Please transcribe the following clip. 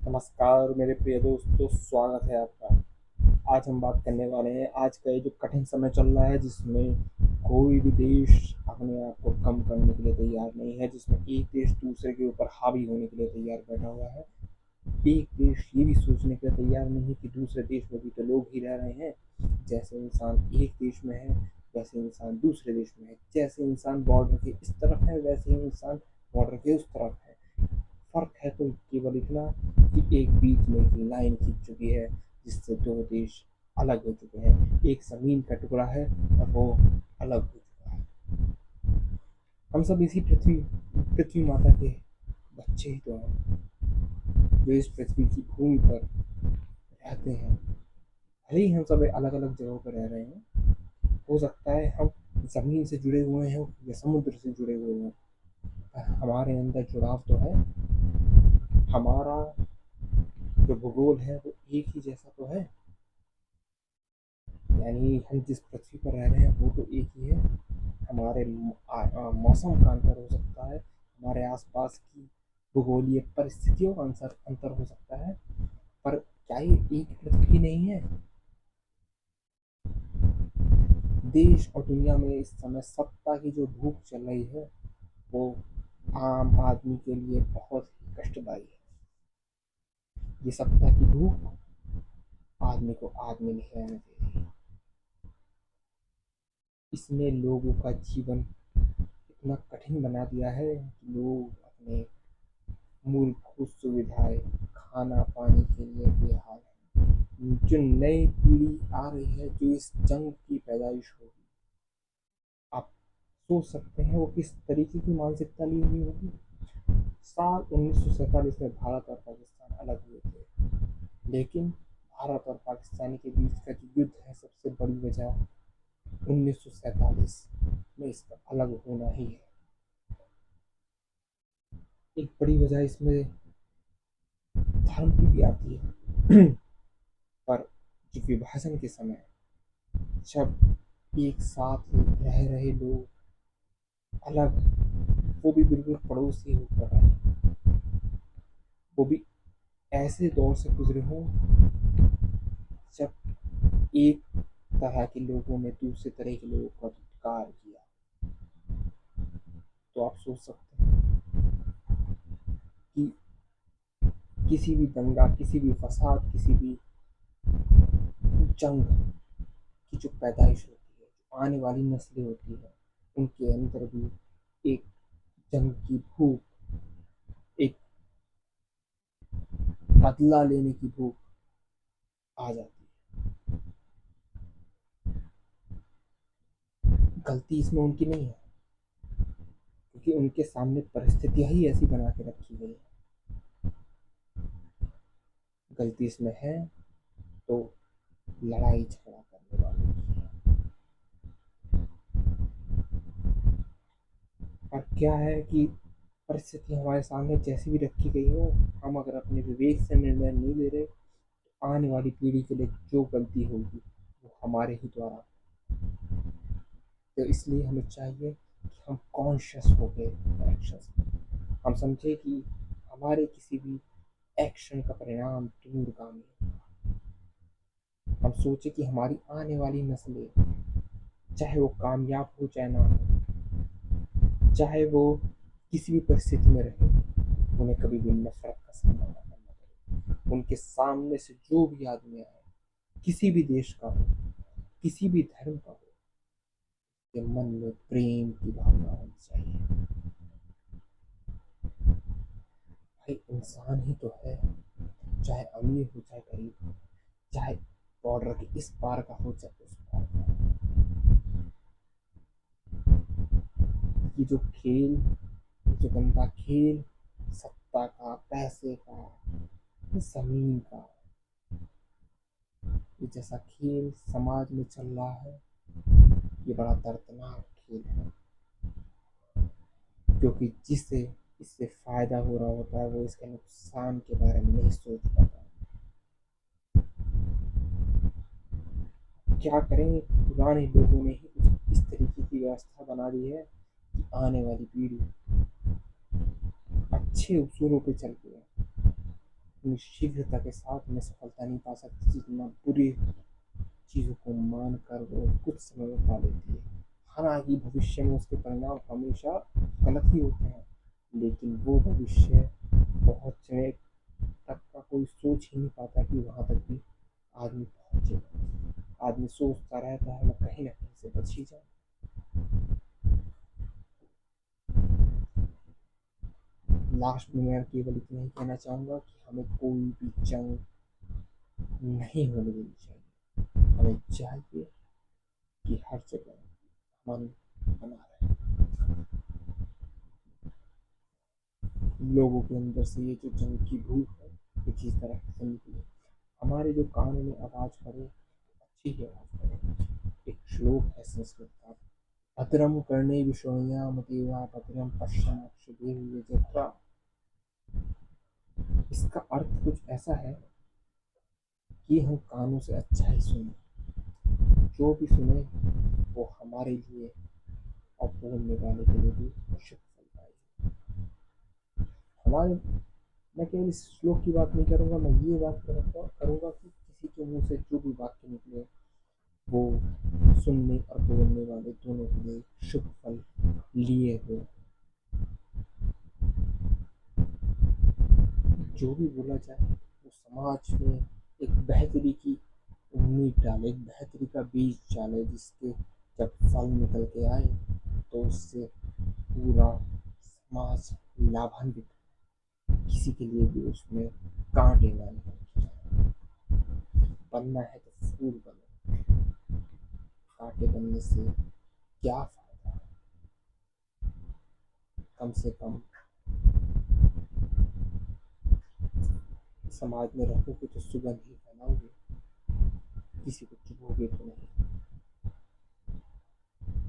नमस्कार मेरे प्रिय दोस्तों, स्वागत है आपका। आज हम बात करने वाले हैं आज का ये जो कठिन समय चल रहा है, जिसमें कोई भी देश अपने आप को कम करने के लिए तैयार नहीं है, जिसमें एक देश दूसरे के ऊपर हावी होने के लिए तैयार बैठा हुआ है। एक देश ये भी सोचने के लिए तैयार नहीं है कि दूसरे देश में भी तो लोग ही रह रहे हैं। जैसे इंसान एक देश में है, वैसे इंसान दूसरे देश में है। जैसे इंसान बॉर्डर के इस तरफ है, वैसे ही इंसान बॉर्डर के उस तरफ है। फर्क है तो केवल इतना कि एक बीच में एक लाइन खींच चुकी है, जिससे दो देश अलग हो चुके हैं। एक जमीन का टुकड़ा है और वो अलग हो चुका है। हम सब इसी पृथ्वी पृथ्वी माता के बच्चे ही तो हैं, जो इस पृथ्वी की भूमि पर रहते हैं। भले ही हम सब अलग अलग जगहों पर रह रहे हैं, हो सकता है हम जमीन से जुड़े हुए हैं या समुद्र से जुड़े हुए हैं, पर हमारे अंदर जुड़ाव तो है। हमारा जो भूगोल है वो एक ही जैसा तो है। यानी हम जिस पृथ्वी पर रह रहे हैं वो तो एक ही है। हमारे मौसम का अंतर हो सकता है, हमारे आसपास की भूगोलीय परिस्थितियों का अंतर अंतर हो सकता है, पर क्या ये एक पृथ्वी नहीं है? देश और दुनिया में इस समय सत्ता की जो भूख चल रही है, वो आम आदमी के लिए बहुत ही कष्टदायी है। ये सत्ता की भूख आदमी को आदमी नहीं रहने दे रही। इसने लोगों का जीवन इतना कठिन बना दिया है कि लोग अपने मूलभूत सुविधाएं, खाना पानी के लिए बेहाल हैं। जो नई पीढ़ी आ रही है, जो इस जंग की पैदाइश होगी, आप सोच सकते हैं वो किस तरीके की मानसिकता ली हुई होगी। साल 1947 में भारत और पाकिस्तान अलग हुए थे, लेकिन भारत और पाकिस्तान के बीच का जो युद्ध है, सबसे बड़ी वजह 1947 में इसका अलग होना ही है। एक बड़ी वजह इसमें धर्म की भी आती है। पर जो विभाजन के समय जब एक साथ रह रहे लोग अलग, वो भी बिल्कुल पड़ोसी होकर रहे, वो भी ऐसे दौर से गुजरे हों जब एक तरह के लोगों ने दूसरे तरह के लोगों का धिक्कार किया। तो आप सोच सकते हैं कि किसी भी दंगा, किसी भी फसाद, किसी भी जंग की जो पैदाइश होती है, जो आने वाली नस्लें होती है, उनके अंदर भी एक जंग की भूख, एक बदला लेने की भूख आ जाती है। गलती इसमें उनकी नहीं है, क्योंकि उनके सामने परिस्थितियां ही ऐसी बना के रखी गई है। गलती इसमें है तो लड़ाई झगड़ा करने वालों की है। और क्या है कि परिस्थिति हमारे सामने जैसी भी रखी गई हो, हम अगर अपने विवेक से निर्णय नहीं ले रहे, तो आने वाली पीढ़ी के लिए जो गलती होगी वो हमारे ही द्वारा। तो इसलिए हमें चाहिए कि हम कॉन्शियस हो गए एक्शंस, हम समझे कि हमारे किसी भी एक्शन का परिणाम दूरगामी है। हम सोचे कि हमारी आने वाली नस्लें, चाहे वो कामयाब हो चाहे ना हो, चाहे वो किसी भी परिस्थिति में रहे, उन्हें कभी भी नफरत का सामना ना करना पड़े। उनके सामने से जो भी आदमी आए, किसी भी देश का हो, किसी भी धर्म का हो, के मन में प्रेम की भावना होनी चाहिए। भाई इंसान ही तो है, चाहे अमीर हो चाहे गरीब हो, चाहे बॉर्डर के इस पार का हो चाहे उस पार का। ये जो खेल, ये जो गंदा खेल, सत्ता का, पैसे का, जमीन का, ये जैसा खेल समाज में चल रहा है, ये बड़ा दर्दनाक खेल है। क्योंकि जिससे इससे फायदा हो रहा होता है, वो इसके नुकसान के बारे में नहीं सोच पाता। क्या करें, पुराने लोगों ने ही कुछ इस तरीके की व्यवस्था बना दी है कि आने वाली पीढ़ी अच्छे उसूलों पे चल के उतनी शीघ्रता के साथ में सफलता नहीं पा सकती जितना बुरी चीज़ों को मान कर वो कुछ समय में पा लेती है। हालांकि भविष्य में उसके परिणाम हमेशा गलत ही होते हैं, लेकिन वो भविष्य बहुत समय तक का कोई सोच ही नहीं पाता कि वहाँ तक भी आदमी पहुँचे। आदमी सोचता रहता है मैं कहीं ना कहीं से बच ही जाऊँ। लास्ट में मैं केवल इतना ही कहना चाहूँगा कि हमें कोई भी जंग नहीं होने देनी चाहिए। हमें चाहिए कि हर जगह मन बना रहे, लोगों के अंदर से ये जो जंग की भूख है ये किस तरह से निकले, हमारे जो कानों में आवाज करे अच्छी ही आवाज करे। एक श्लोक है संस्कृत का, भद्रम कर्णे विशोणियाम देवा भद्रम पश्यन्नक्षदेव यजत्रा। इसका अर्थ कुछ ऐसा है कि हम कानों से अच्छा ही सुने, जो भी सुने वो हमारे लिए और बोलने वाले के लिए भी शुभ फल पाए। हमारे मैं केवल इस श्लोक की बात नहीं करूँगा, मैं ये बात करूँगा कि किसी के मुंह से जो भी वाक्य निकले वो सुनने और बोलने वाले दोनों के लिए शुभ फल लिए हो। जो भी बोला जाए वो समाज में एक बेहतरी की उम्मीद डाले, एक बेहतरी का बीज डाले, जिसके जब फल निकल के आए तो उससे पूरा समाज लाभान्वित, किसी के लिए भी उसमें कांटे ना निकल जाए। बनना है तो फूल बनो, कांटे बनने से क्या फायदा। कम से कम समाज में रहोगे तो सुगंध ही फैलाओगे, किसी को चुभोगे तो नहीं।